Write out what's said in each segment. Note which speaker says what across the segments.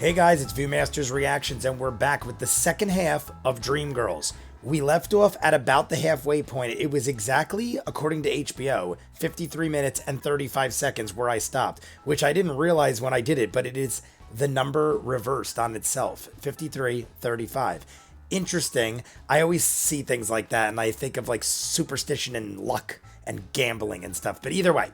Speaker 1: Hey guys, it's ViewMasters Reactions, and we're back with the second half of Dreamgirls. We left off at about the halfway point. It was exactly, according to HBO, 53 minutes and 35 seconds where I stopped, which I didn't realize when I did it, but it is the number reversed on itself, 53:35. Interesting. I always see things like that, and I think of like superstition and luck and gambling and stuff, but either way.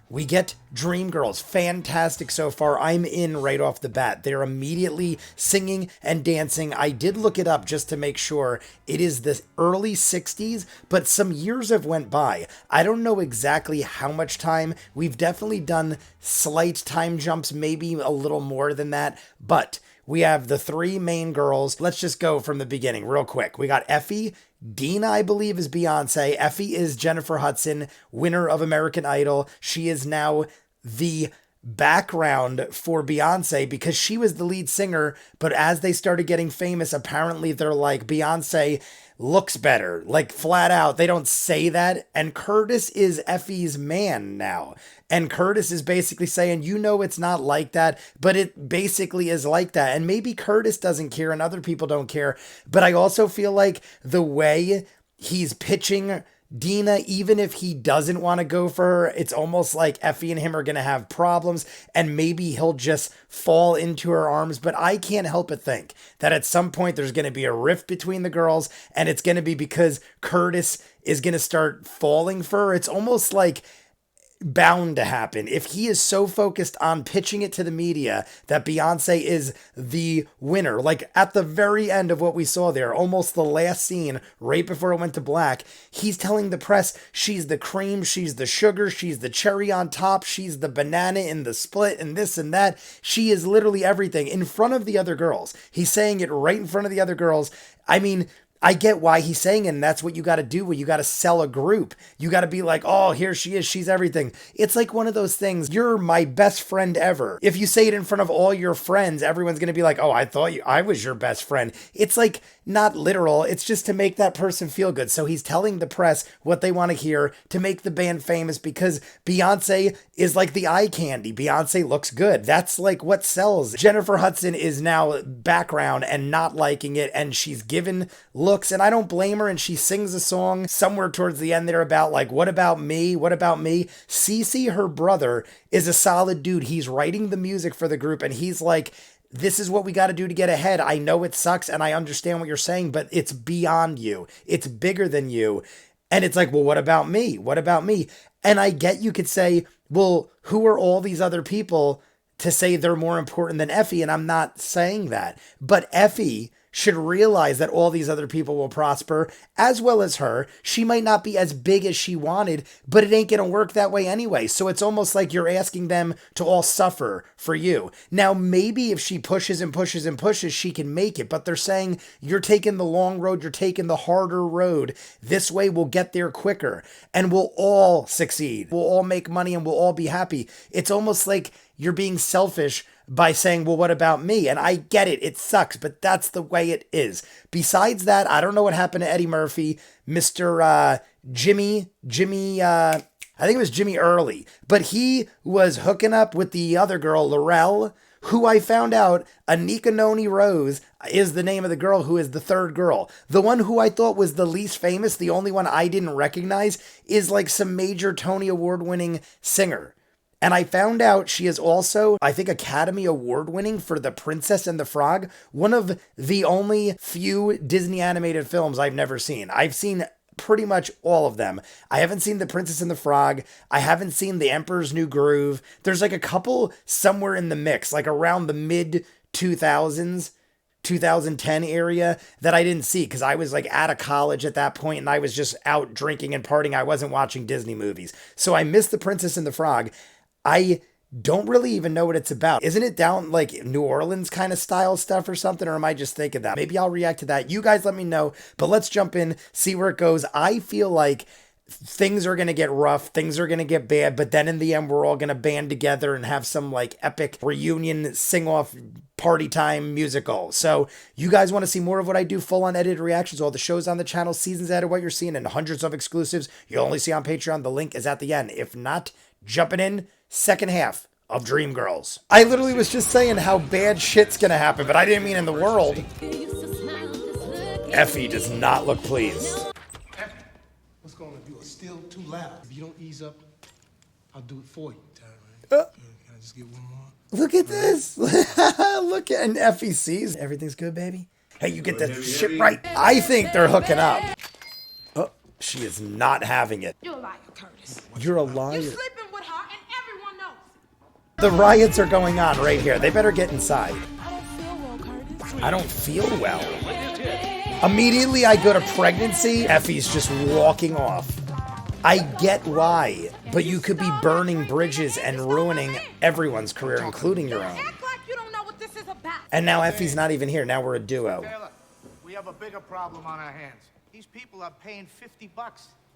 Speaker 1: We get Dreamgirls. Fantastic so far. I'm in right off the bat. They're immediately singing and dancing. I did look it up just to make sure. It is the early 60s, but some years have went by. I don't know exactly how much time. We've definitely done slight time jumps, maybe a little more than that, but we have the three main girls. Let's just go from the beginning real quick. We got Effie. Dina, I believe, is Beyonce. Effie is Jennifer Hudson, winner of American Idol. She is now the background for Beyonce because she was the lead singer, but as they started getting famous, apparently they're like, Beyonce looks better, like flat out. They don't say that. And Curtis is Effie's man now. And Curtis is basically saying, you know, it's not like that, but it basically is like that. And maybe Curtis doesn't care and other people don't care. But I also feel like the way he's pitching Dina, even if he doesn't want to go for her, it's almost like Effie and him are going to have problems and maybe he'll just fall into her arms. But I can't help but think that at some point there's going to be a rift between the girls, and it's going to be because Curtis is going to start falling for her. It's almost like bound to happen if he is so focused on pitching it to the media that Beyonce is the winner. Like at the very end of what we saw there, almost the last scene right before it went to black, he's telling the press she's the cream, she's the sugar, she's the cherry on top, she's the banana in the split and this and that. She is literally everything in front of the other girls. He's saying it right in front of the other girls. I mean, I get why he's saying it, and that's what you got to do when you got to sell a group. You got to be like, oh, here she is. She's everything. It's like one of those things. You're my best friend ever. If you say it in front of all your friends, everyone's going to be like, oh, I thought I was your best friend. It's like not literal. It's just to make that person feel good. So he's telling the press what they want to hear to make the band famous because Beyonce is like the eye candy. Beyonce looks good. That's like what sells. Jennifer Hudson is now background and not liking it, and she's given looks, and I don't blame her, and she sings a song somewhere towards the end there about like, what about me? What about me? Cece, her brother, is a solid dude. He's writing the music for the group, and he's like, this is what we got to do to get ahead. I know it sucks, and I understand what you're saying, but it's beyond you. It's bigger than you. And it's like, well, what about me? What about me? And I get you could say, well, who are all these other people to say they're more important than Effie? And I'm not saying that, but Effie should realize that all these other people will prosper as well as her. She might not be as big as she wanted, but it ain't going to work that way anyway. So it's almost like you're asking them to all suffer for you. Now, maybe if she pushes and pushes and pushes, she can make it, but they're saying you're taking the long road. You're taking the harder road. This way we'll get there quicker and we'll all succeed. We'll all make money and we'll all be happy. It's almost like you're being selfish by saying, well, what about me? And I get it. It sucks, but that's the way it is. Besides that, I don't know what happened to Eddie Murphy, Mr. Jimmy, I think it was Jimmy Early, but he was hooking up with the other girl, Laurel, who I found out, Anika Noni Rose is the name of the girl who is the third girl. The one who I thought was the least famous, the only one I didn't recognize, is like some major Tony Award winning singer. And I found out she is also, I think, Academy Award winning for The Princess and the Frog, one of the only few Disney animated films I've never seen. I've seen pretty much all of them. I haven't seen The Princess and the Frog. I haven't seen The Emperor's New Groove. There's like a couple somewhere in the mix, like around the mid 2000s. 2010 area that I didn't see because I was like out of college at that point and I was just out drinking and partying. I wasn't watching Disney movies. So I missed The Princess and the Frog. I don't really even know what it's about. Isn't it down like New Orleans kind of style stuff or something? Or am I just thinking that? Maybe I'll react to that. You guys let me know, but let's jump in, see where it goes. I feel like things are going to get rough. Things are going to get bad. But then in the end, we're all going to band together and have some like epic reunion sing-off party time musical. So you guys want to see more of what I do, full on edited reactions, all the shows on the channel, seasons added, what you're seeing, and hundreds of exclusives you'll only see on Patreon. The link is at the end. If not, jumping in, second half of Dreamgirls. I literally was just saying how bad shit's gonna happen, but I didn't mean in the world. Effie does not look pleased.
Speaker 2: What's going on? You are still too loud. If you don't ease up, I'll do it for you. Right? Can I just get one more?
Speaker 1: Look at this. Look at, and Effie sees everything's good, baby. Hey, you get that shit right. I think they're hooking up. Oh, she is not having it.
Speaker 3: You're a liar, Curtis.
Speaker 1: You're a liar.
Speaker 3: You're sleeping with her, and everyone knows.
Speaker 1: The riots are going on right here. They better get inside.
Speaker 3: I don't feel well, Curtis.
Speaker 1: I don't feel well. Immediately I go to pregnancy. Effie's just walking off. I get why, but you could be burning bridges and ruining everyone's career, including your own.
Speaker 3: Act like you don't know what this is about.
Speaker 1: And now Effie's not even here. Now we're a duo.
Speaker 4: Taylor, we have a bigger problem on our hands. These people are paying $50.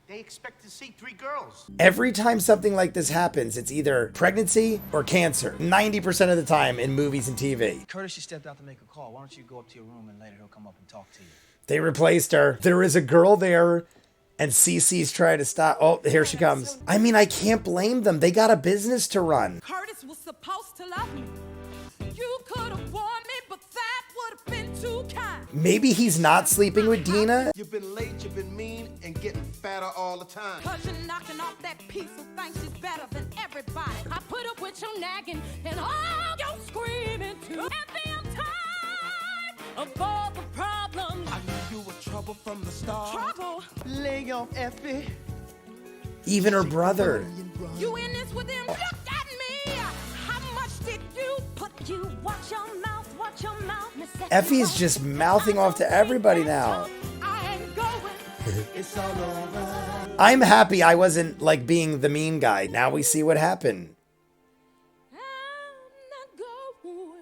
Speaker 4: They expect to see 3 girls.
Speaker 1: Every time something like this happens, it's either pregnancy or cancer. 90% of the time in movies and TV.
Speaker 5: Curtis, she stepped out to make a call. Why don't you go up to your room and later he'll come up and talk to you.
Speaker 1: They replaced her. There is a girl there, and Cece's trying to stop. Oh, here she comes. I mean, I can't blame them. They got a business to run.
Speaker 3: Curtis was supposed to love me. You could have warned me, but that would have been too kind.
Speaker 1: Maybe he's not sleeping with Dina.
Speaker 2: You've been late, you've been mean, and getting fatter all the time.
Speaker 3: Cause you're knocking off that piece who thinks she's better than everybody. I put up with your nagging and all your screaming too. At the time of all the problems.
Speaker 2: I knew you were trouble from the start.
Speaker 3: Trouble?
Speaker 2: Lay off, Effie.
Speaker 1: Even her brother.
Speaker 3: You in this with him? Look at me! How much did you put? You watch your mouth, watch your mouth.
Speaker 1: Effie's just mouthing off to everybody now.
Speaker 3: I ain't going.
Speaker 2: It's all over.
Speaker 1: I'm happy I wasn't like being the mean guy. Now we see what happened.
Speaker 3: I'm not going.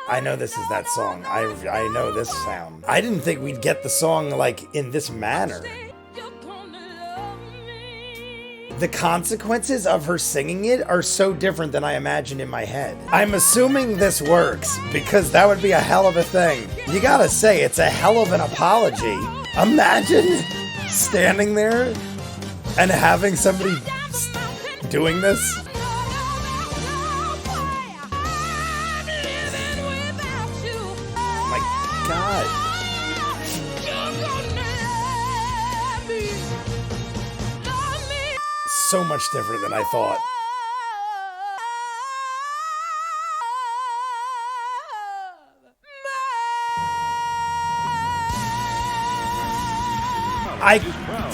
Speaker 1: I know this is that song. I know this sound. I didn't think we'd get the song like in this manner.
Speaker 3: You're gonna love me.
Speaker 1: The consequences of her singing it are so different than I imagined in my head. I'm assuming this works because that would be a hell of a thing. You gotta say, it's a hell of an apology. Imagine standing there and having somebody doing this. Oh my God. So much different than I thought. I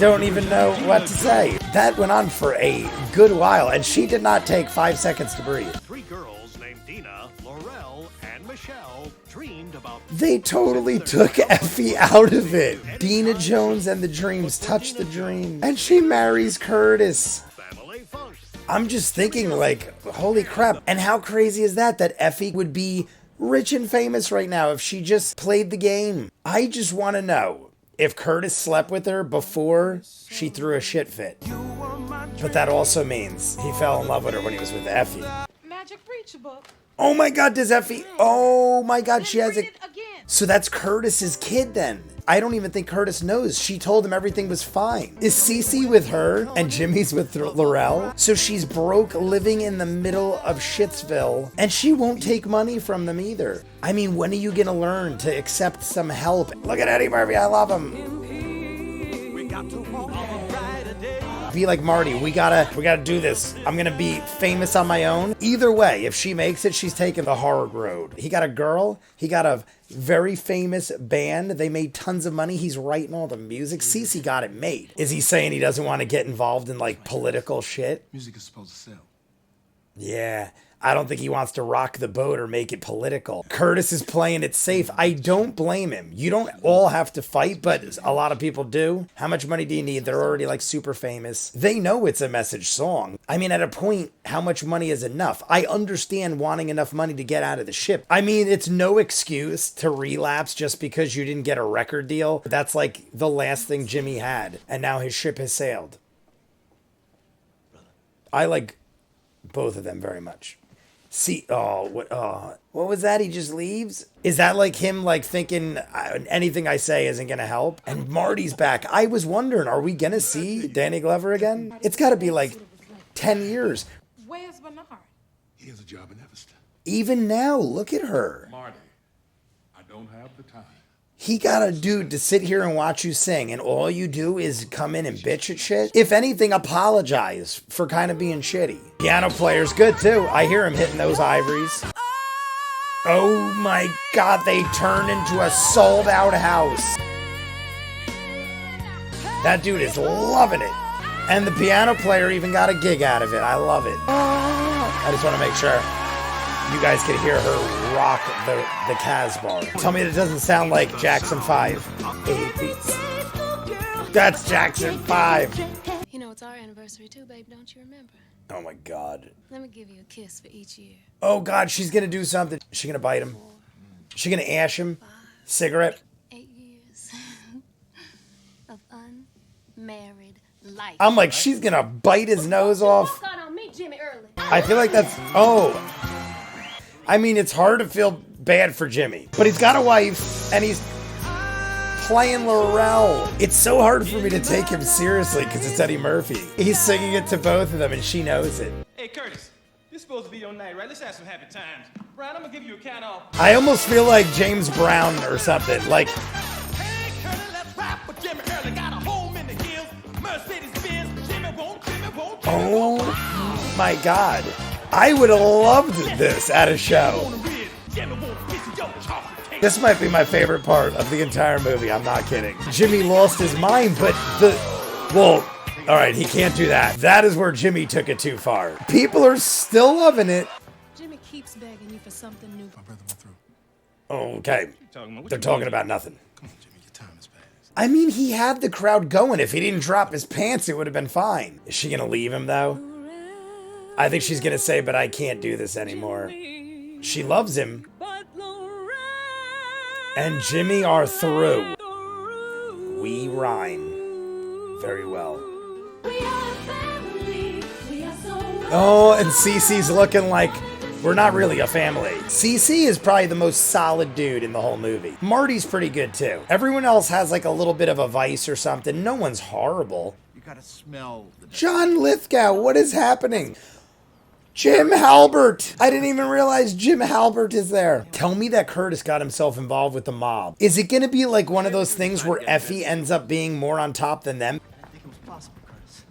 Speaker 1: don't even know what to say. That went on for a good while, and she did not take 5 seconds to breathe.
Speaker 6: 3 girls named Dina, Laurel, and Michelle dreamed about...
Speaker 1: They totally took Effie out of it. Dina Jones and the Dreams touch the dream, and she marries Curtis.
Speaker 6: Family Funk.
Speaker 1: I'm just thinking, like, holy crap. And how crazy is that Effie would be rich and famous right now if she just played the game? I just want to know if Curtis slept with her before she threw a shit fit. But that also means he fell in love with her when he was with Effie.
Speaker 3: Magic reach book.
Speaker 1: Oh my God, does Effie? Oh my God, she has
Speaker 3: Read
Speaker 1: a...
Speaker 3: it again.
Speaker 1: So that's Curtis's kid then. I don't even think Curtis knows. She told him everything was fine. Is Cece with her and Jimmy's with Laurel? So she's broke, living in the middle of Shitsville, and she won't take money from them either. I mean, when are you gonna learn to accept some help? Look at Eddie Murphy, I love him. Be like Marty, we gotta do this. I'm gonna be famous on my own. Either way, if she makes it, she's taking the hard road. He got a girl, he got a very famous band. They made tons of money. He's writing all the music. Cece got it made. Is he saying he doesn't want to get involved in like political shit?
Speaker 2: Music is supposed to sell.
Speaker 1: Yeah. I don't think he wants to rock the boat or make it political. Curtis is playing it safe. I don't blame him. You don't all have to fight, but a lot of people do. How much money do you need? They're already like super famous. They know it's a message song. I mean, at a point, how much money is enough? I understand wanting enough money to get out of the ship. I mean, it's no excuse to relapse just because you didn't get a record deal. That's like the last thing Jimmy had, and now his ship has sailed. I like both of them very much. See, what was that? He just leaves? Is that like him, like thinking anything I say isn't gonna help? And Marty's back. I was wondering, are we gonna see Danny Glover again? It's gotta be like 10 years.
Speaker 3: Where's Bernard?
Speaker 2: He has a job in Evanston.
Speaker 1: Even now, look at her.
Speaker 2: Marty, I don't have the time.
Speaker 1: He got a dude to sit here and watch you sing, and all you do is come in and bitch at shit? If anything, apologize for kind of being shitty. Piano player's good too. I hear him hitting those ivories. Oh my god, they turned into a sold out house. That dude is loving it. And the piano player even got a gig out of it. I love it. I just want to make sure you guys can hear her rock the Casbah. Tell me it doesn't sound like Jackson 5. 8 beats. That's Jackson 5.
Speaker 7: You know, it's our anniversary too, babe, don't you remember?
Speaker 1: Oh my god.
Speaker 7: Let me give you a kiss for each year.
Speaker 1: Oh god, she's gonna do something. She gonna bite him? She gonna ash him? Cigarette?
Speaker 7: 8 years of unmarried life.
Speaker 1: I'm like, she's gonna bite his nose off.
Speaker 7: Walk out on me, Jimmy Early.
Speaker 1: I feel like that's... Oh. I mean, it's hard to feel bad for Jimmy. But he's got a wife, and he's playing Laurel. It's so hard for me to take him seriously because it's Eddie Murphy. He's singing it to both of them, and she knows it.
Speaker 8: Hey, Curtis, this is supposed to be your night, right? Let's have some happy times. Brian, I'm gonna give you a count off.
Speaker 1: I almost feel like James Brown or something. Like,
Speaker 8: Hey, Curtis, let's rap with Jimmy Early. Got a home in the hills. Mercedes-Benz. Jimmy won't.
Speaker 1: oh my god. I would have loved this at a show. This might be my favorite part of the entire movie. I'm not kidding. Jimmy lost his mind, but well, all right, he can't do that. That is where Jimmy took it too far. People are still loving it.
Speaker 7: Jimmy keeps begging you for something new.
Speaker 2: My brother went through.
Speaker 1: Okay, they're talking about nothing.
Speaker 2: Come on, Jimmy, your time is passed.
Speaker 1: I mean, he had the crowd going. If he didn't drop his pants, it would have been fine. Is she gonna leave him though? I think she's gonna say, but I can't do this anymore. She loves him. And Jimmy are through. We rhyme very well. Oh, and Cece's looking like we're not really a family. Cece is probably the most solid dude in the whole movie. Marty's pretty good too. Everyone else has like a little bit of a vice or something. No one's horrible.
Speaker 4: You gotta smell the...
Speaker 1: John Lithgow, what is happening? Jim Halbert! I didn't even realize Jim Halbert is there. Tell me that Curtis got himself involved with the mob. Is it gonna be like one of those things where Effie ends up being more on top than them?
Speaker 5: I think it was possible, Curtis.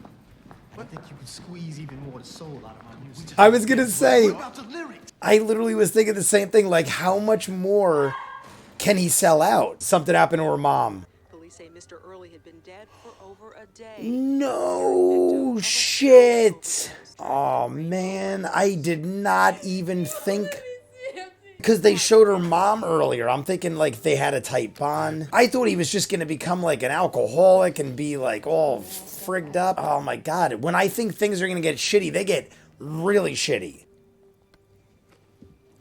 Speaker 5: I think you can squeeze even more of the soul out of our music.
Speaker 1: I was gonna say,
Speaker 4: About the lyrics.
Speaker 1: I literally was thinking the same thing, like how much more can he sell out? Something happened to her mom.
Speaker 9: Police say Mr. Early had been dead for over a day.
Speaker 1: No shit. Oh man, I did not even think, because they showed her mom earlier. I'm thinking like they had a tight bond. I thought he was just gonna become like an alcoholic and be like all frigged up. Oh my god, when I think things are gonna get shitty, they get really shitty.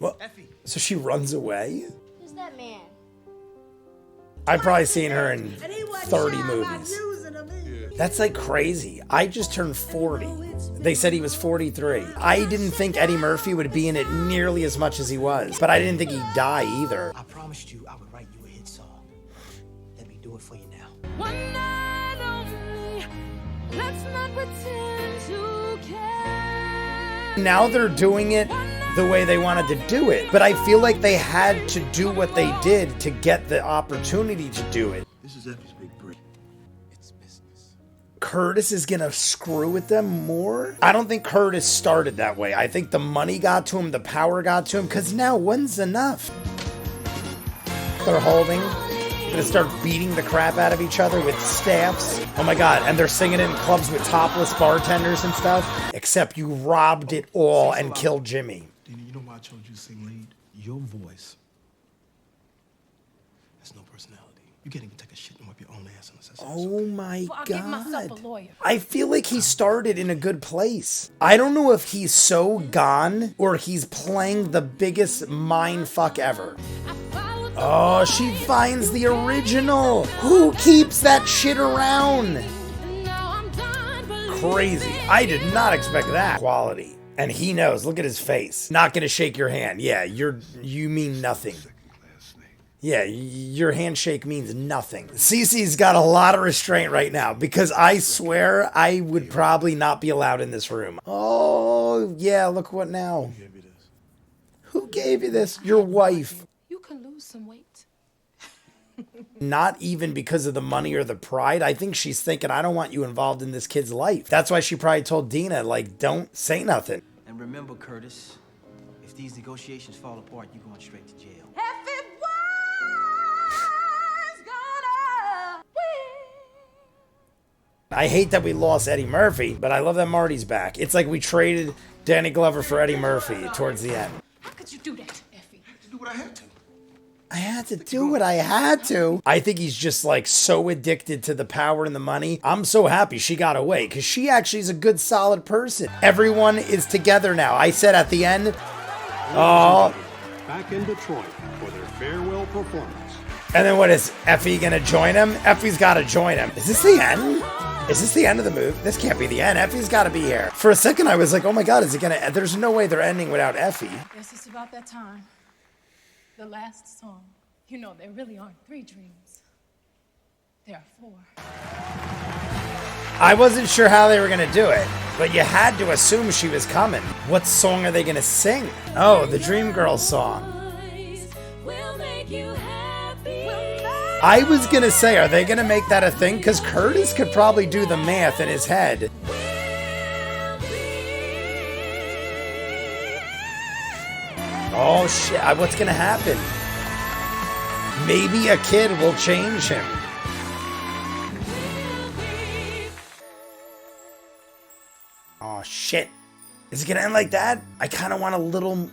Speaker 1: Well, so she runs away?
Speaker 7: Who's that man?
Speaker 1: I've probably seen her in 30 movies. That's like crazy. I just turned 40. They said he was 43. I didn't think Eddie Murphy would be in it nearly as much as he was, but I didn't think he'd die either.
Speaker 5: I promised you I would write you a hit song. Let me do it for you now.
Speaker 3: One night only, let's not pretend to care.
Speaker 1: Now they're doing it the way they wanted to do it, but I feel like they had to do what they did to get the opportunity to do it.
Speaker 2: This is Effie's big break. It's business.
Speaker 1: Curtis is gonna screw with them more? I don't think Curtis started that way. I think the money got to him, the power got to him, because now when's enough? They're holding. Gonna start beating the crap out of each other with staffs. Oh my god, and they're singing in clubs with topless bartenders and stuff. Except you robbed it all and killed Jimmy.
Speaker 2: Dina, you know why I told you to sing lead? Your voice has no personality. You can't even take a shit and wipe your own ass unless that's
Speaker 1: Oh my
Speaker 7: I'll get myself a
Speaker 1: god.
Speaker 7: lawyer.
Speaker 1: I feel like he started in a good place. I don't know if he's so gone or he's playing the biggest mindfuck ever. Oh, she finds the original. Who keeps that shit around? Crazy. I did not expect that quality. And he knows. Look at his face. Not gonna shake your hand. Yeah, you mean nothing. Yeah, your handshake means nothing. Cece's got a lot of restraint right now because I swear I would probably not be allowed in this room. Oh, yeah, look what now.
Speaker 2: Give you
Speaker 1: Who gave you this? Your wife.
Speaker 7: You can lose some weight.
Speaker 1: Not even because of the money or the pride. I think she's thinking, I don't want you involved in this kid's life. That's why she probably told Dina, like, don't say nothing.
Speaker 5: And remember, Curtis, if these negotiations fall apart, you're going straight to jail.
Speaker 3: If it was gonna win.
Speaker 1: I hate that we lost Eddie Murphy, but I love that Marty's back. It's like we traded Danny Glover for Eddie Murphy towards the end.
Speaker 7: How could you do that, Effie?
Speaker 2: I had to do what I had to.
Speaker 1: I had to do what I had to. I think he's just like so addicted to the power and the money. I'm so happy she got away because she actually is a good, solid person. Everyone is together now. I said at the end, oh.
Speaker 6: Back in Detroit for their farewell performance.
Speaker 1: And then what is Effie gonna join him? Effie's gotta join him. Is this the end? Is this the end of the movie? This can't be the end. Effie's gotta be here. For a second I was like, oh my God, is it gonna, there's no way they're ending without Effie.
Speaker 7: Guess it's about that time. The last song. You know, there really aren't 3 dreams. There are 4.
Speaker 1: I wasn't sure how they were gonna do it, but you had to assume she was coming. What song are they gonna sing? Oh, the Dreamgirls song.
Speaker 3: We'll make you happy.
Speaker 1: I was gonna say, are they gonna make that a thing? Because Curtis could probably do the math in his head. Oh shit, what's gonna happen? Maybe a kid will change him. Oh shit. Is it gonna end like that? I kind of want a little...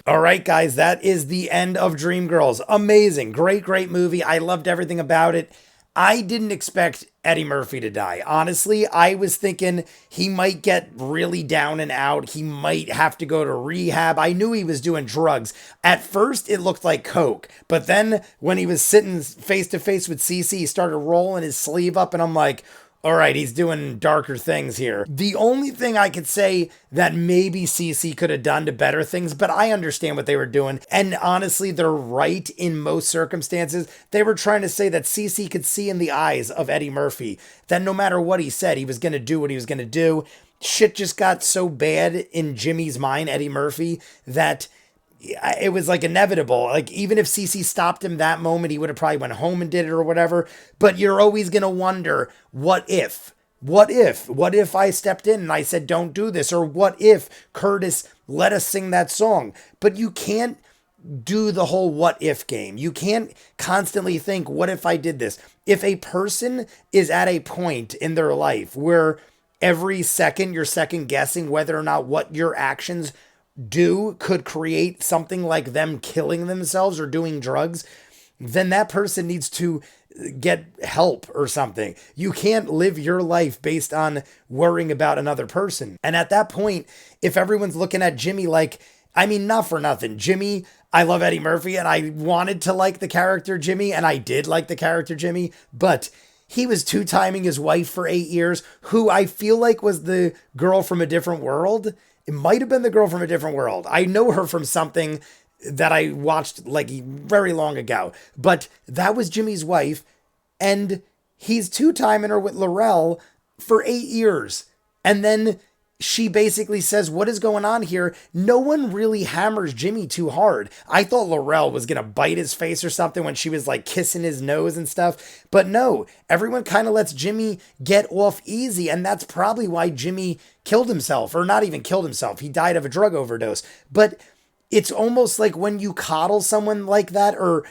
Speaker 1: All right, guys, that is the end of Dreamgirls. Amazing. Great, great movie. I loved everything about it. I didn't expect Eddie Murphy to die. Honestly, I was thinking he might get really down and out. He might have to go to rehab. I knew he was doing drugs. At first, it looked like coke. But then when he was sitting face to face with Cece, he started rolling his sleeve up, and I'm like, all right, he's doing darker things here. The only thing I could say that maybe Cece could have done to better things, but I understand what they were doing. And honestly, they're right in most circumstances. They were trying to say that Cece could see in the eyes of Eddie Murphy that no matter what he said, he was going to do what he was going to do. Shit just got so bad in Jimmy's mind, Eddie Murphy, that it was like inevitable. Like even if Cece stopped him that moment, he would have probably went home and did it or whatever. But you're always going to wonder, what if? What if I stepped in and I said, don't do this? Or what if Curtis let us sing that song? But you can't do the whole what if game. You can't constantly think, what if I did this? If a person is at a point in their life where every second you're second guessing whether or not what your actions do could create something like them killing themselves or doing drugs, then that person needs to get help or something. You can't live your life based on worrying about another person. And at that point, if everyone's looking at Jimmy like, I mean, not for nothing, Jimmy, I love Eddie Murphy and I wanted to like the character Jimmy, and I did like the character Jimmy, but he was two-timing his wife for 8 years, who I feel like was the girl from a different world. It might have been the girl from a different world. I know her from something that I watched like very long ago, but that was Jimmy's wife, and he's two-timing her with Laurel for 8 years. And then she basically says, what is going on here? No one really hammers Jimmy too hard. I thought Laurel was going to bite his face or something when she was like kissing his nose and stuff. But no, everyone kind of lets Jimmy get off easy. And that's probably why Jimmy killed himself, or not even killed himself. He died of a drug overdose. But it's almost like when you coddle someone like that, or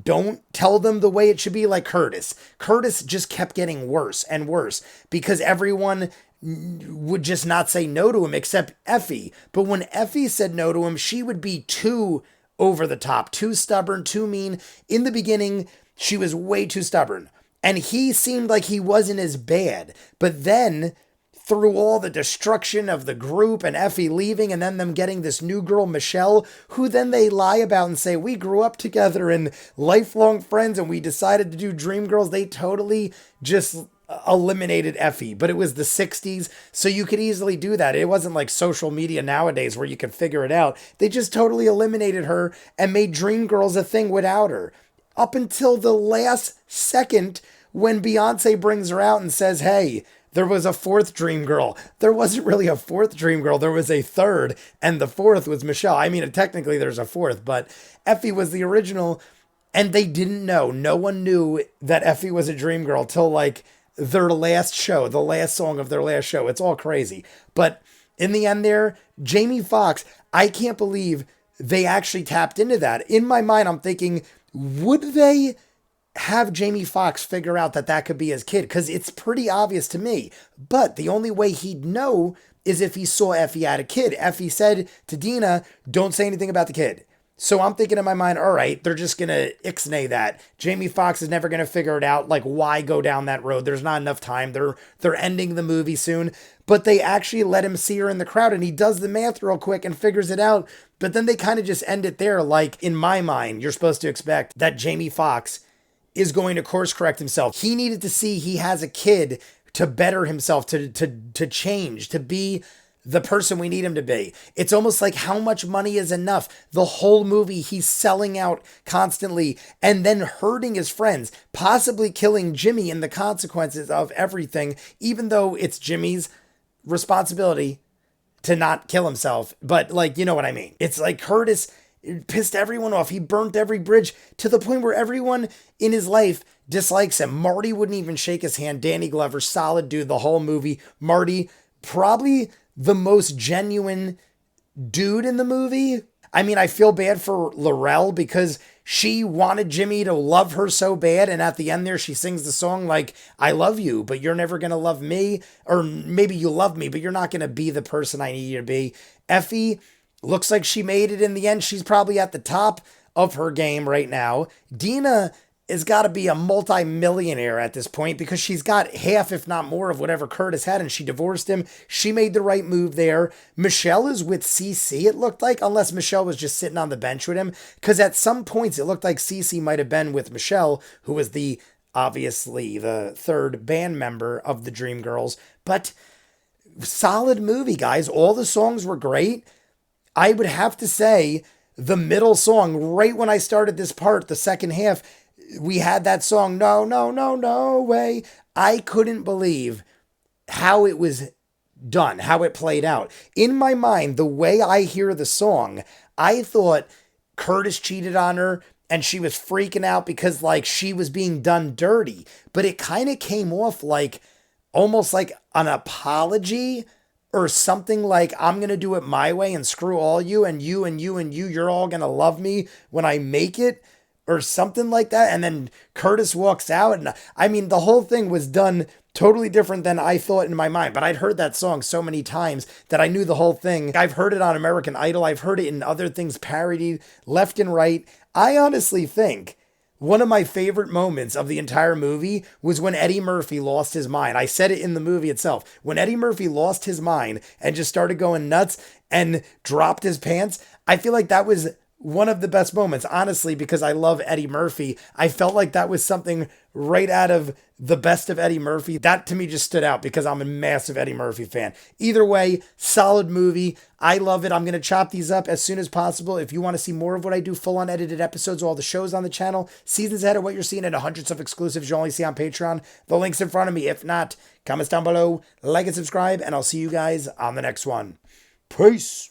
Speaker 1: don't tell them the way it should be, like Curtis. Curtis just kept getting worse and worse because everyone would just not say no to him except Effie. But when Effie said no to him, she would be too over the top, too stubborn, too mean. In the beginning, she was way too stubborn. And he seemed like he wasn't as bad. But then, through all the destruction of the group and Effie leaving and then them getting this new girl, Michelle, who then they lie about and say, we grew up together and lifelong friends and we decided to do Dreamgirls. They totally just eliminated Effie, but it was the 60s, so you could easily do that. It wasn't like social media nowadays where you could figure it out. They just totally eliminated her and made Dreamgirls a thing without her. Up until the last second when Beyonce brings her out and says, hey, there was a fourth dream girl. There wasn't really a fourth dream girl. There was a third, and the fourth was Michelle. I mean, technically there's a fourth, but Effie was the original, and they didn't know. No one knew that Effie was a dream girl till like their last show, the last song of their last show. It's all crazy. But in the end there, Jamie Foxx, I can't believe they actually tapped into that. In my mind, I'm thinking, would they have Jamie Foxx figure out that that could be his kid? Because it's pretty obvious to me. But the only way he'd know is if he saw Effie had a kid. Effie said to Dina, don't say anything about the kid. So I'm thinking in my mind, all right, they're just going to ixnay that. Jamie Foxx is never going to figure it out. Like, why go down that road? There's not enough time. They're ending the movie soon. But they actually let him see her in the crowd, and he does the math real quick and figures it out. But then they kind of just end it there. Like, in my mind, you're supposed to expect that Jamie Foxx is going to course correct himself. He needed to see he has a kid to better himself, to change, to be the person we need him to be. It's almost like how much money is enough. The whole movie, he's selling out constantly and then hurting his friends, possibly killing Jimmy in the consequences of everything, even though it's Jimmy's responsibility to not kill himself. But like, you know what I mean? It's like Curtis pissed everyone off. He burnt every bridge to the point where everyone in his life dislikes him. Marty wouldn't even shake his hand. Danny Glover, solid dude the whole movie. Marty, probably the most genuine dude in the movie. I mean, I feel bad for Laurel because she wanted Jimmy to love her so bad. And at the end there, she sings the song like, I love you, but you're never going to love me. Or maybe you love me, but you're not going to be the person I need you to be. Effie looks like she made it in the end. She's probably at the top of her game right now. Dina has got to be a multi-millionaire at this point because she's got half, if not more, of whatever Curtis had, and she divorced him. She made the right move there. Michelle is with Cece, it looked like, unless Michelle was just sitting on the bench with him, because at some points it looked like Cece might have been with Michelle, who was obviously the third band member of the Dreamgirls. But solid movie, guys. All the songs were great. I would have to say the middle song, right when I started this part, the second half, we had that song, No, No, No, No Way. I couldn't believe how it was done, how it played out. In my mind, the way I hear the song, I thought Curtis cheated on her and she was freaking out because like she was being done dirty. But it kind of came off like almost like an apology or something like, I'm going to do it my way and screw all you and you and you and you. You're all going to love me when I make it. Or something like that. And then Curtis walks out. And I mean, the whole thing was done totally different than I thought in my mind. But I'd heard that song so many times that I knew the whole thing. I've heard it on American Idol. I've heard it in other things parodied left and right. I honestly think one of my favorite moments of the entire movie was when Eddie Murphy lost his mind. I said it in the movie itself. When Eddie Murphy lost his mind and just started going nuts and dropped his pants, I feel like that was one of the best moments, honestly, because I love Eddie Murphy. I felt like that was something right out of the best of Eddie Murphy. That to me just stood out because I'm a massive Eddie Murphy fan. Either way, solid movie. I love it. I'm going to chop these up as soon as possible. If you want to see more of what I do, full unedited episodes, all the shows on the channel, seasons ahead of what you're seeing, and hundreds of exclusives you'll only see on Patreon. The link's in front of me. If not, comments down below, like and subscribe, and I'll see you guys on the next one. Peace.